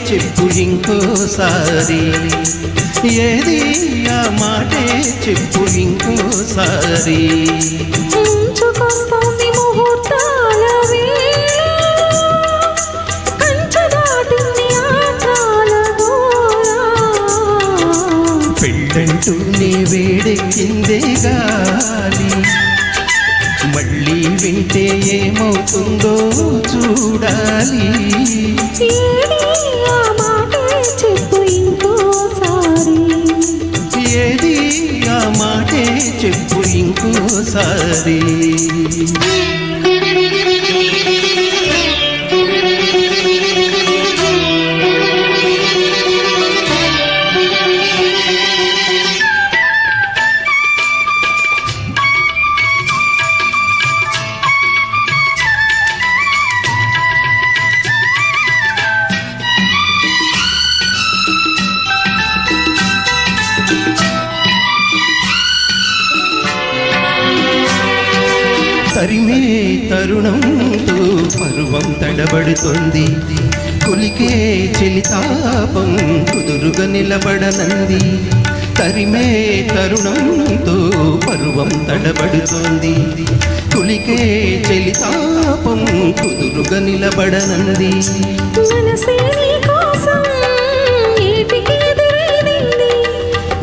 చెప్పు ఇంకోసారి, ఏది ఆ మాటే చెప్పు ఇంకోసారి. ముంచుకొస్తోంది ముహూర్తాల వేళ, కంచె దాటింది ఆత్రాల గోల. పెళ్ళంటూనే వేడెక్కిందే గాలి, మళ్ళీ వింటే ఏమవుతుందో చూడాలి. ఏది ఆ మాటే చెప్పు ఇంకోసారి, ఏది ఆ మాటే చెప్పు ఇంకోసారి. తరిమే తరుణంతో పరువం తడబడుతోంది, కులికే చెలితాపం కుదురుగా నిలబడనంది. తరిమే తరుణంతో పరువం తడబడుతోంది, కులికే చెలితాపం కుదురుగా నిలబడనంది. మనసే నీ కోసం ఏటికి ఎదురైంది,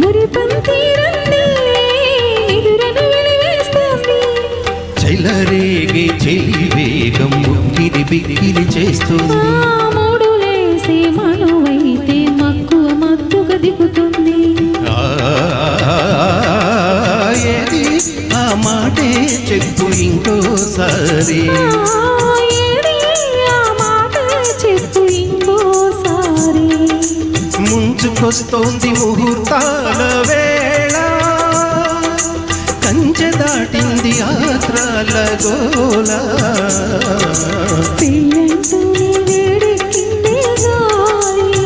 మురిపంతి రండి ఎదురను వెలివేస్తుంది. చెలరేగే చెలి వేగం ఉక్కిరి బిక్కిరి చేస్తుంది. మూడులేసే మనువైతే మక్కువ మత్తుగా దిగుతుంది. ఏది ఆ మాటే చెప్పు ఇంకోసారి, ఏది ఆ మాటే చెప్పు ఇంకోసారి. ముంచుకొస్తోంది ముహూర్తాల వేళ, కంచె దాటింది ఆత్రాల గోల. పెళ్ళంటూనే వేడెక్కిందే గాలి,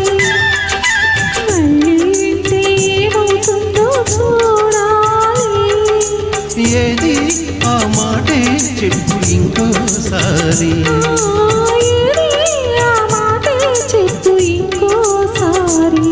మళ్ళీ వింటే ఏమవుతుందో చూడాలి. ఏది ఆ మాటే చెప్పు ఇంకోసారి, ఏది ఆ మాటే చెప్పు ఇంకోసారి.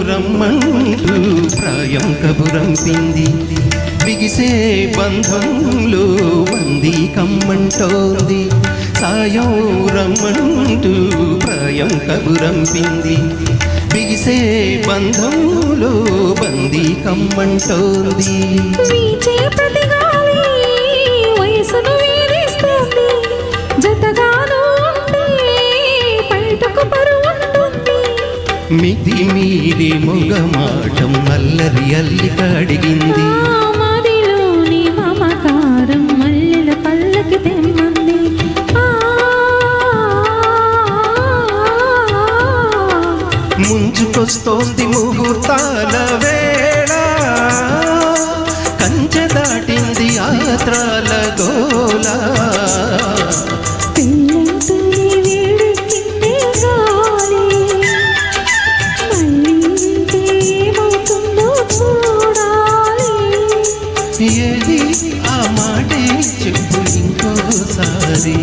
రమ్మంటూ ప్రాయం కబురంపింది, బిగిసే బంధంలో బందీ కమ్మంటోంది. సాయం రమ్మంటూ ప్రాయం కబురంపింది, బిగిసే బంధంలో బందీ కమ్మంటోంది. వీచే ప్రతి గాలి వయసును వేధిస్తుంది, జతగాను ఉంటే బయటకు పరువుంటుంది. మితి మీరి మొగమాటం అల్లరి అల్లిక అడిగింది. మదిలోని మమకారం మల్లెల పల్లకి తెమ్మంది. ముంచుకొస్తోంది ముహూర్తాల వేళ, కంచె దాటింది ఆత్రాల గోల. పెళ్ళంటూనే వేడెక్కిందే గాలి, మళ్ళీ వింటే ఏమవుతుందో చూడాలి. ఏది ఆ మాటే చెప్పు ఇంకోసారి.